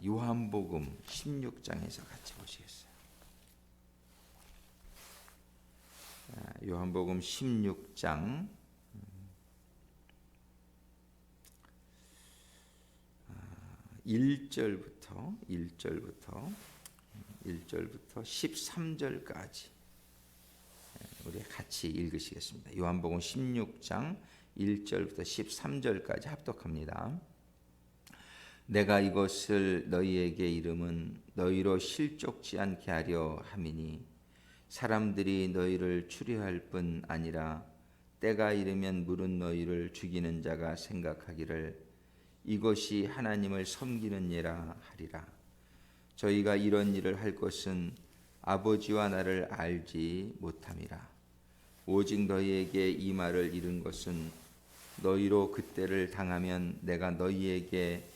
요한복음 16장에서 같이 보시겠어요? 요한복음 16장 1절부터 13절까지 우리 같이 읽으시겠습니다. 요한복음 16장 1절부터 13절까지 합독합니다. 내가 이것을 너희에게 이름은 너희로 실족지 않게 하려 함이니 사람들이 너희를 추리할 뿐 아니라 때가 이르면 물은 너희를 죽이는 자가 생각하기를 이것이 하나님을 섬기는 예라 하리라. 저희가 이런 일을 할 것은 아버지와 나를 알지 못함이라. 오직 너희에게 이 말을 이른 것은 너희로 그때를 당하면 내가 너희에게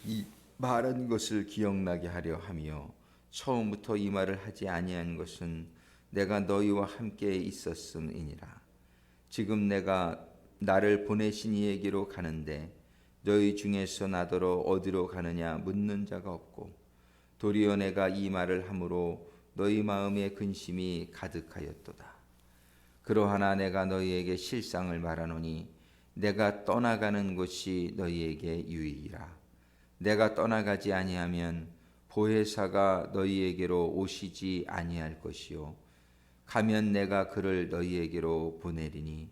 이 말한 것을 기억나게 하려 함이요 처음부터 이 말을 하지 아니한 것은 내가 너희와 함께 있었음이니라. 지금 내가 나를 보내신 이에게로 가는데 너희 중에서 나더러 어디로 가느냐 묻는 자가 없고 도리어 내가 이 말을 함으로 너희 마음에 근심이 가득하였도다. 그러하나 내가 너희에게 실상을 말하노니 내가 떠나가는 곳이 너희에게 유익이라. 내가 떠나가지 아니하면 보혜사가 너희에게로 오시지 아니할 것이요 가면 내가 그를 너희에게로 보내리니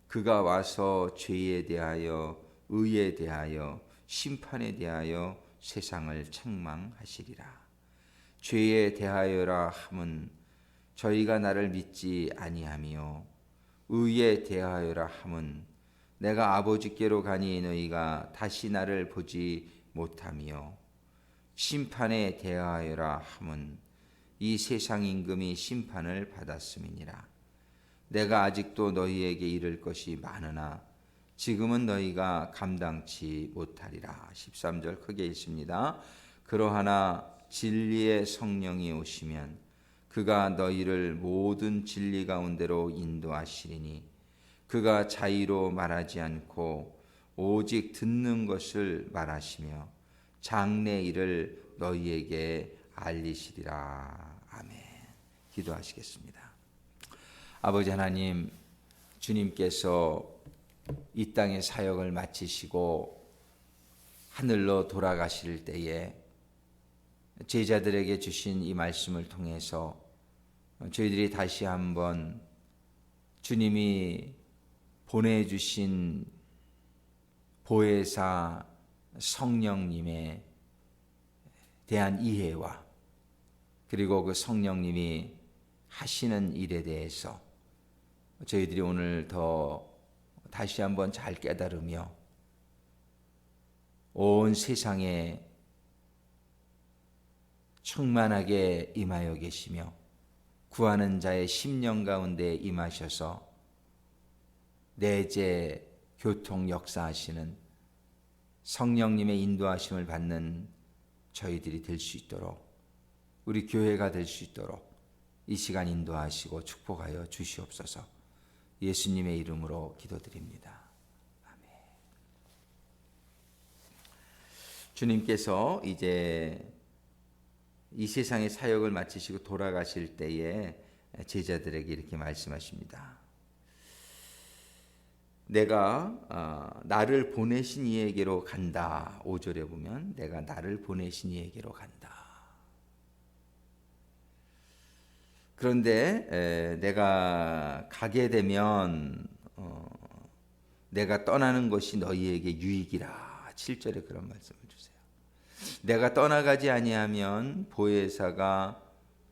그가 와서 죄에 대하여 의에 대하여 심판에 대하여 세상을 책망하시리라. 죄에 대하여라 함은 저희가 나를 믿지 아니하며 의에 대하여라 함은 내가 아버지께로 가니 너희가 다시 나를 보지 못하며 심판에 대하여라 함은 이 세상 임금이 심판을 받았음이니라. 내가 아직도 너희에게 이를 것이 많으나 지금은 너희가 감당치 못하리라. 13절 크게 읽습니다. 그러하나 진리의 성령이 오시면 그가 너희를 모든 진리 가운데로 인도하시리니 그가 자의로 말하지 않고 오직 듣는 것을 말하시며 장래 일을 너희에게 알리시리라. 아멘. 기도하시겠습니다. 아버지 하나님, 주님께서 이 땅의 사역을 마치시고 하늘로 돌아가실 때에 제자들에게 주신 이 말씀을 통해서 저희들이 다시 한번 주님이 보내주신 보혜사 성령님에 대한 이해와 그리고 그 성령님이 하시는 일에 대해서 저희들이 오늘 더 다시 한번 잘 깨달으며 온 세상에 충만하게 임하여 계시며 구하는 자의 심령 가운데 임하셔서 내재 교통 역사하시는 성령님의 인도하심을 받는 저희들이 될 수 있도록 우리 교회가 될 수 있도록 이 시간 인도하시고 축복하여 주시옵소서. 예수님의 이름으로 기도드립니다. 아멘. 주님께서 이제 이 세상의 사역을 마치시고 돌아가실 때에 제자들에게 이렇게 말씀하십니다. 내가 나를 보내신 이에게로 간다. 5절에 보면 내가 나를 보내신 이에게로 간다. 그런데 내가 가게 되면 내가 떠나는 것이 너희에게 유익이라. 7절에 그런 말씀을 주세요. 내가 떠나가지 아니하면 보혜사가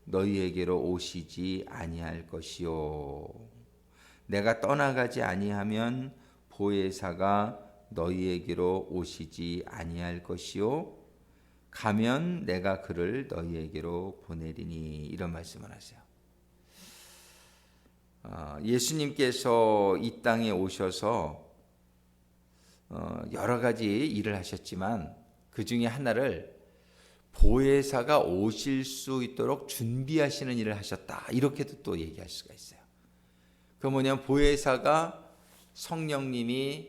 너희에게로 오시지 아니할 것이요 내가 떠나가지 아니하면 보혜사가 너희에게로 오시지 아니할 것이요 가면 내가 그를 너희에게로 보내리니. 이런 말씀을 하세요. 예수님께서 이 땅에 오셔서 여러 가지 일을 하셨지만 그 중에 하나를 보혜사가 오실 수 있도록 준비하시는 일을 하셨다. 이렇게도 또 얘기할 수가 있어요. 그 뭐냐면 보혜사가 성령님이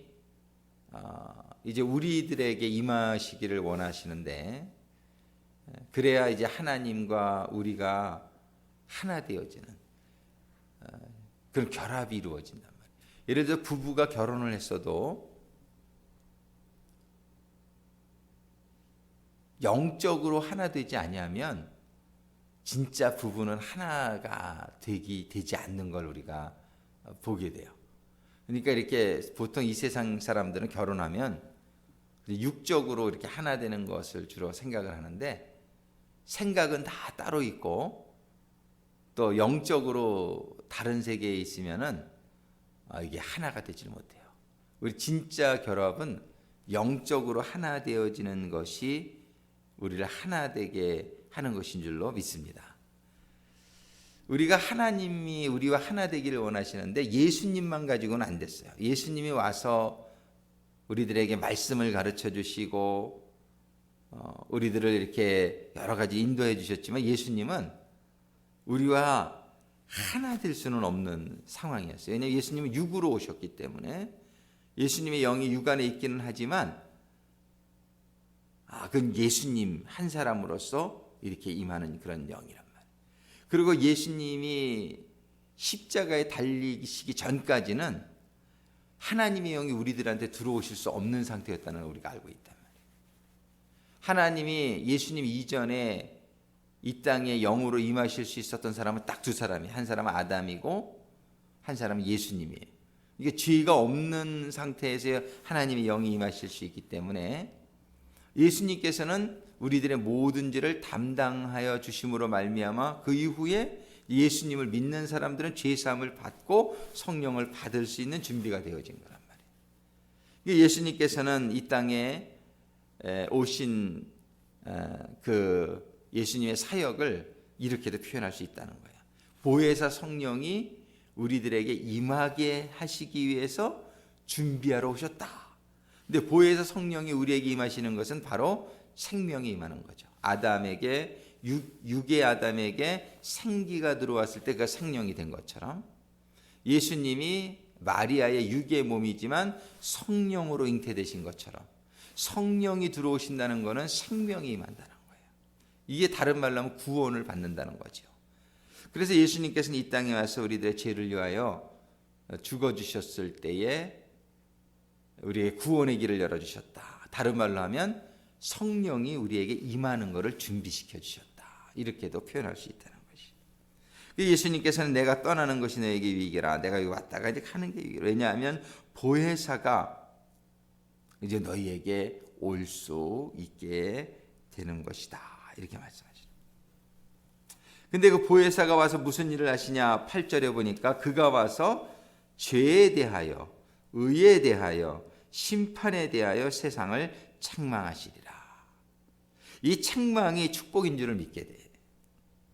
이제 우리들에게 임하시기를 원하시는데 그래야 이제 하나님과 우리가 하나 되어지는 그런 결합이 이루어진단 말이에요. 예를 들어 부부가 결혼을 했어도 영적으로 하나 되지 아니하면 진짜 부부는 하나가 되지 않는 걸 우리가 보게 돼요. 그러니까 이렇게 보통 이 세상 사람들은 결혼하면 육적으로 이렇게 하나 되는 것을 주로 생각을 하는데, 생각은 다 따로 있고 또 영적으로 다른 세계에 있으면은 이게 하나가 되지를 못해요. 우리 진짜 결합은 영적으로 하나 되어지는 것이 우리를 하나 되게 하는 것인 줄로 믿습니다. 우리가 하나님이 우리와 하나 되기를 원하시는데 예수님만 가지고는 안 됐어요. 예수님이 와서 우리들에게 말씀을 가르쳐 주시고 우리들을 이렇게 여러 가지 인도해 주셨지만, 예수님은 우리와 하나 될 수는 없는 상황이었어요. 왜냐하면 예수님은 육으로 오셨기 때문에. 예수님의 영이 육 안에 있기는 하지만 그건 예수님 한 사람으로서 이렇게 임하는 그런 영이란 말이에요. 그리고 예수님이 십자가에 달리시기 전까지는 하나님의 영이 우리들한테 들어오실 수 없는 상태였다는 걸 우리가 알고 있단 말이에요. 하나님이 예수님 이전에 이 땅에 영으로 임하실 수 있었던 사람은 딱 두 사람이, 한 사람은 아담이고 한 사람은 예수님이에요. 이게 죄가 없는 상태에서 하나님의 영이 임하실 수 있기 때문에 예수님께서는 우리들의 모든 죄를 담당하여 주심으로 말미암아 그 이후에 예수님을 믿는 사람들은 죄 사함을 받고 성령을 받을 수 있는 준비가 되어진 거란 말이에요. 예수님께서는 이 땅에 오신 그 예수님의 사역을 이렇게도 표현할 수 있다는 거예요. 보혜사 성령이 우리들에게 임하게 하시기 위해서 준비하러 오셨다. 근데 보혜사 성령이 우리에게 임하시는 것은 바로 생명이 임하는 거죠. 아담에게 육의 아담에게 생기가 들어왔을 때 그 생명이 된 것처럼 예수님이 마리아의 육의 몸이지만 성령으로 잉태되신 것처럼 성령이 들어오신다는 것은 생명이 임한다는 거예요. 이게 다른 말로 하면 구원을 받는다는 거죠. 그래서 예수님께서는 이 땅에 와서 우리들의 죄를 위하여 죽어주셨을 때에 우리의 구원의 길을 열어주셨다. 다른 말로 하면 성령이 우리에게 임하는 것을 준비시켜 주셨다. 이렇게도 표현할 수 있다는 것이. 예수님께서는 내가 떠나는 것이 너에게 유익이라. 내가 여기 왔다가 이제 가는 게 유익이라. 왜냐하면 보혜사가 이제 너희에게 올 수 있게 되는 것이다. 이렇게 말씀하시죠. 근데 그 보혜사가 와서 무슨 일을 하시냐? 8절에 보니까 그가 와서 죄에 대하여, 의에 대하여, 심판에 대하여 세상을 책망하시리라. 이 책망이 축복인 줄을 믿게 돼.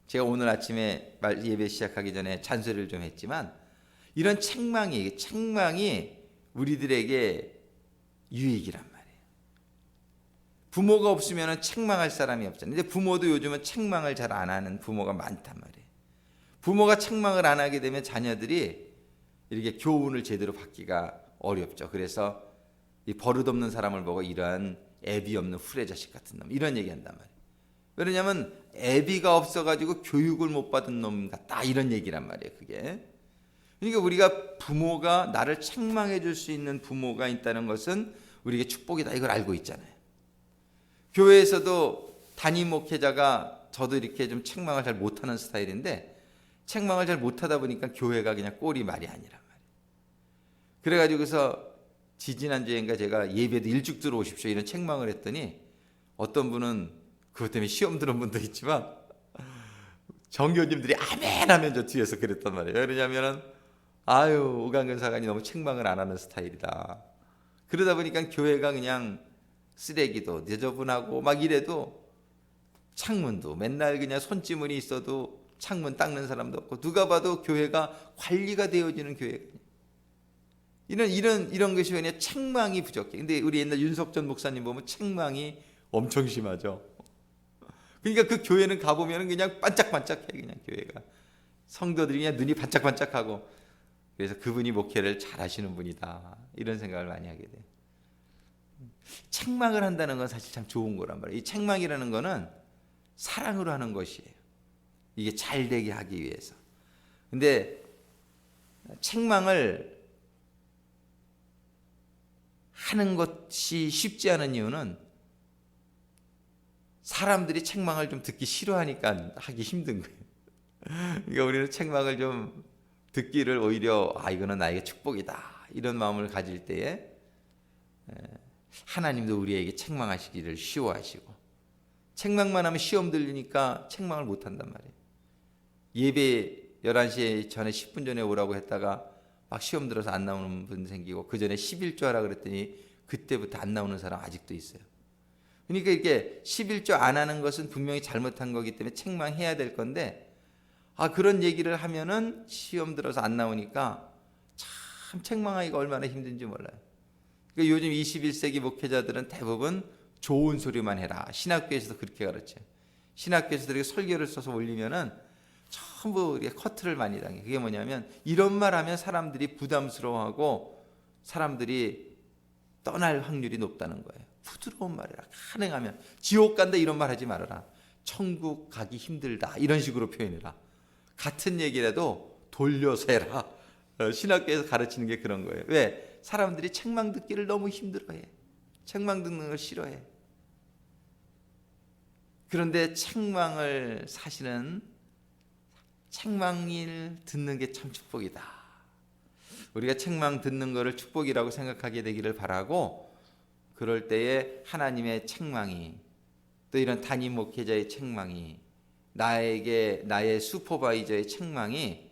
제가 오늘 아침에 예배 시작하기 전에 잔소리를 좀 했지만 이런 책망이 우리들에게 유익이란 말이에요. 부모가 없으면 책망할 사람이 없잖아요. 근데 부모도 요즘은 책망을 잘 안 하는 부모가 많단 말이에요. 부모가 책망을 안 하게 되면 자녀들이 이렇게 교훈을 제대로 받기가 어렵죠. 그래서 이 버릇없는 사람을 보고 이러한 애비 없는 후레자식 같은 놈, 이런 얘기한단 말이에요. 왜냐하면 애비가 없어가지고 교육을 못 받은 놈 같다, 이런 얘기란 말이에요. 그게. 그러니까 우리가 부모가 나를 책망해 줄 수 있는 부모가 있다는 것은 우리에게 축복이다, 이걸 알고 있잖아요. 교회에서도 담임 목회자가, 저도 이렇게 좀 책망을 잘 못하는 스타일인데 책망을 잘 못하다 보니까 교회가 그냥 꼴이 말이 아니란 말이에요. 그래가지고서 지지난주인가 제가 예배도 일찍 들어오십시오 이런 책망을 했더니 어떤 분은 그것 때문에 시험 들은 분도 있지만 정교님들이 아멘 하면 저 뒤에서 그랬단 말이에요. 왜냐하면 오강근 사관이 너무 책망을 안 하는 스타일이다. 그러다 보니까 교회가 그냥 쓰레기도 내저분하고 막 이래도 창문도 맨날 그냥 손찌문이 있어도 창문 닦는 사람도 없고 누가 봐도 교회가 관리가 되어지는 교회가 이런 것이 왜냐 책망이 부족해. 근데 우리 옛날 윤석전 목사님 보면 책망이 엄청 심하죠. 그러니까 그 교회는 가보면 그냥 반짝반짝해. 그냥 교회가 성도들이 그냥 눈이 반짝반짝하고, 그래서 그분이 목회를 잘하시는 분이다, 이런 생각을 많이 하게 돼. 책망을 한다는 건 사실 참 좋은 거란 말이에요. 이 책망이라는 거는 사랑으로 하는 것이에요. 이게 잘 되게 하기 위해서. 근데 책망을 하는 것이 쉽지 않은 이유는 사람들이 책망을 좀 듣기 싫어하니까 하기 힘든 거예요. 그러니까 우리는 책망을 좀 듣기를 오히려 이거는 나에게 축복이다 이런 마음을 가질 때에 하나님도 우리에게 책망하시기를 쉬워하시고, 책망만 하면 시험 들리니까 책망을 못 한단 말이에요. 예배 11시에 전에 10분 전에 오라고 했다가 막 시험 들어서 안 나오는 분 생기고, 그 전에 11조 하라 그랬더니 그때부터 안 나오는 사람 아직도 있어요. 그러니까 이렇게 11조 안 하는 것은 분명히 잘못한 거기 때문에 책망해야 될 건데, 그런 얘기를 하면은 시험 들어서 안 나오니까 참 책망하기가 얼마나 힘든지 몰라요. 그러니까 요즘 21세기 목회자들은 대부분 좋은 소리만 해라. 신학교에서도 그렇게 가르쳐요. 신학교에서도 이렇게 설교를 써서 올리면은 전부 이렇게 커트를 많이 당해요. 그게 뭐냐면, 이런 말 하면 사람들이 부담스러워하고 사람들이 떠날 확률이 높다는 거예요. 부드러운 말이라. 가능하면 지옥 간다 이런 말 하지 말아라. 천국 가기 힘들다 이런 식으로 표현해라. 같은 얘기라도 돌려서 해라. 신학교에서 가르치는 게 그런 거예요. 왜? 사람들이 책망 듣기를 너무 힘들어해. 책망 듣는 걸 싫어해. 그런데 책망을 사실은 책망을 듣는 게 참 축복이다. 우리가 책망 듣는 것을 축복이라고 생각하게 되기를 바라고, 그럴 때에 하나님의 책망이, 또 이런 담임 목회자의 책망이, 나의 슈퍼바이저의 책망이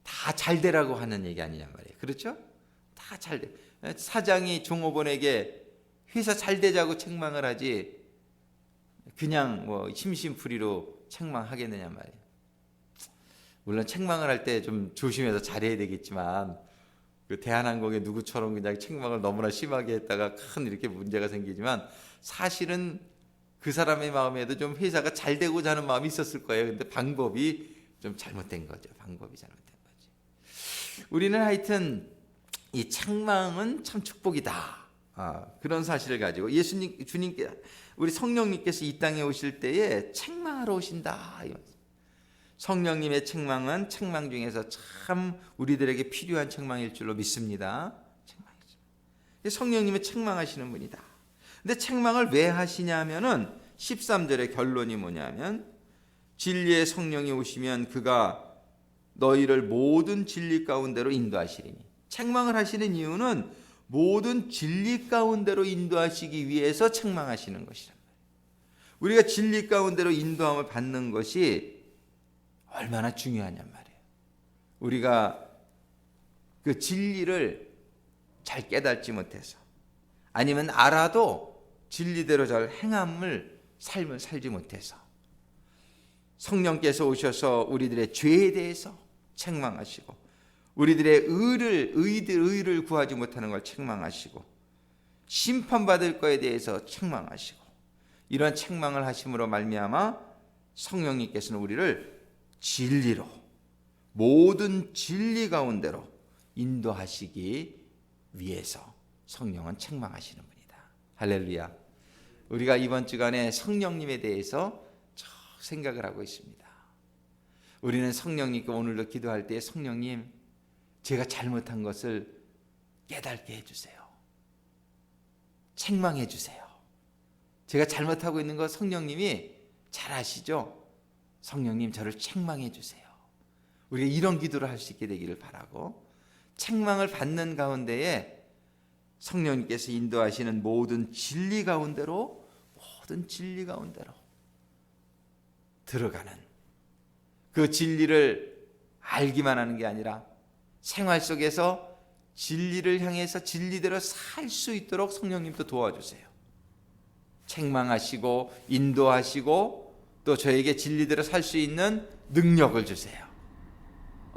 다 잘 되라고 하는 얘기 아니냔 말이에요. 그렇죠? 다 잘 돼. 사장이 종업원에게 회사 잘 되자고 책망을 하지 그냥 뭐 심심풀이로 책망하겠느냐 말이에요. 물론 책망을 할 때 좀 조심해서 잘해야 되겠지만, 그 대한항공의 누구처럼 그냥 책망을 너무나 심하게 했다가 큰 이렇게 문제가 생기지만, 사실은 그 사람의 마음에도 좀 회사가 잘 되고자 하는 마음이 있었을 거예요. 근데 방법이 좀 잘못된 거죠. 방법이 잘못된 거지. 우리는 하여튼 이 책망은 참 축복이다. 그런 사실을 가지고 주님께, 우리 성령님께서 이 땅에 오실 때에 책망하러 오신다. 성령님의 책망은 책망 중에서 참 우리들에게 필요한 책망일 줄로 믿습니다. 성령님의 책망하시는 분이다. 근데 책망을 왜 하시냐면은 13절의 결론이 뭐냐면, 진리의 성령이 오시면 그가 너희를 모든 진리 가운데로 인도하시리니. 책망을 하시는 이유는 모든 진리 가운데로 인도하시기 위해서 책망하시는 것이란 말이에요. 우리가 진리 가운데로 인도함을 받는 것이 얼마나 중요하냔 말이에요. 우리가 그 진리를 잘 깨닫지 못해서, 아니면 알아도 진리대로 잘 삶을 살지 못해서, 성령께서 오셔서 우리들의 죄에 대해서 책망하시고, 우리들의 의를 구하지 못하는 걸 책망하시고, 심판받을 거에 대해서 책망하시고, 이런 책망을 하심으로 말미암아 성령님께서는 우리를 진리로, 모든 진리 가운데로 인도하시기 위해서 성령은 책망하시는 분이다. 할렐루야. 우리가 이번 주간에 성령님에 대해서 생각을 하고 있습니다. 우리는 성령님께 오늘도 기도할 때, 성령님, 제가 잘못한 것을 깨닫게 해주세요. 책망해 주세요. 제가 잘못하고 있는 거 성령님이 잘 아시죠? 성령님, 저를 책망해 주세요. 우리가 이런 기도를 할 수 있게 되기를 바라고, 책망을 받는 가운데에 성령님께서 인도하시는 모든 진리 가운데로 들어가는, 그 진리를 알기만 하는 게 아니라 생활 속에서 진리를 향해서 진리대로 살 수 있도록 성령님도 도와주세요. 책망하시고 인도하시고 또 저에게 진리대로 살 수 있는 능력을 주세요.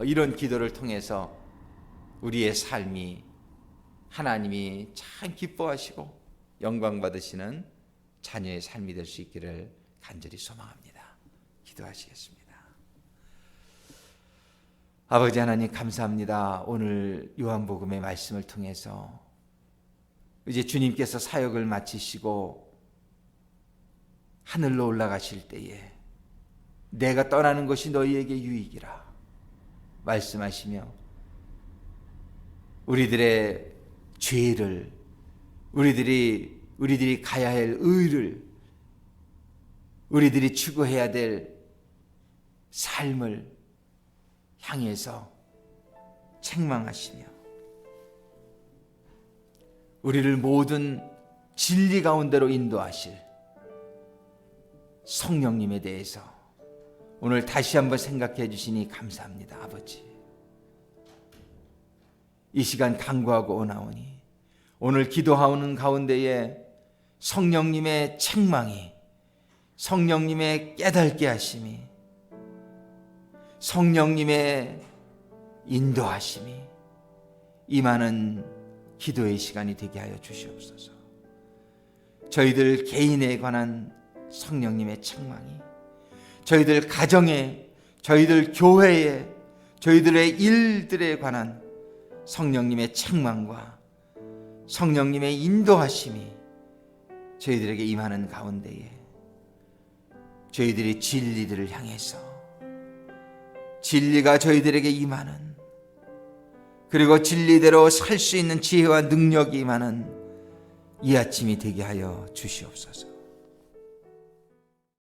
이런 기도를 통해서 우리의 삶이 하나님이 참 기뻐하시고 영광 받으시는 자녀의 삶이 될 수 있기를 간절히 소망합니다. 기도하시겠습니다. 아버지 하나님, 감사합니다. 오늘 요한복음의 말씀을 통해서 이제 주님께서 사역을 마치시고 하늘로 올라가실 때에 내가 떠나는 것이 너희에게 유익이라 말씀하시며 우리들의 죄를 우리들이 가야 할 의를 우리들이 추구해야 될 삶을 향해서 책망하시며 우리를 모든 진리 가운데로 인도하실 성령님에 대해서 오늘 다시 한번 생각해 주시니 감사합니다. 아버지, 이 시간 간구하고 오나오니 오늘 기도하는 가운데에 성령님의 책망이, 성령님의 깨닫게 하심이, 성령님의 인도하심이 임하는 기도의 시간이 되게 하여 주시옵소서. 저희들 개인에 관한 성령님의 책망이 저희들 가정에, 저희들 교회에, 저희들의 일들에 관한 성령님의 책망과 성령님의 인도하심이 저희들에게 임하는 가운데에 저희들이 진리들을 향해서 진리가 저희들에게 임하는, 그리고 진리대로 살 수 있는 지혜와 능력이 임하는 이 아침이 되게 하여 주시옵소서.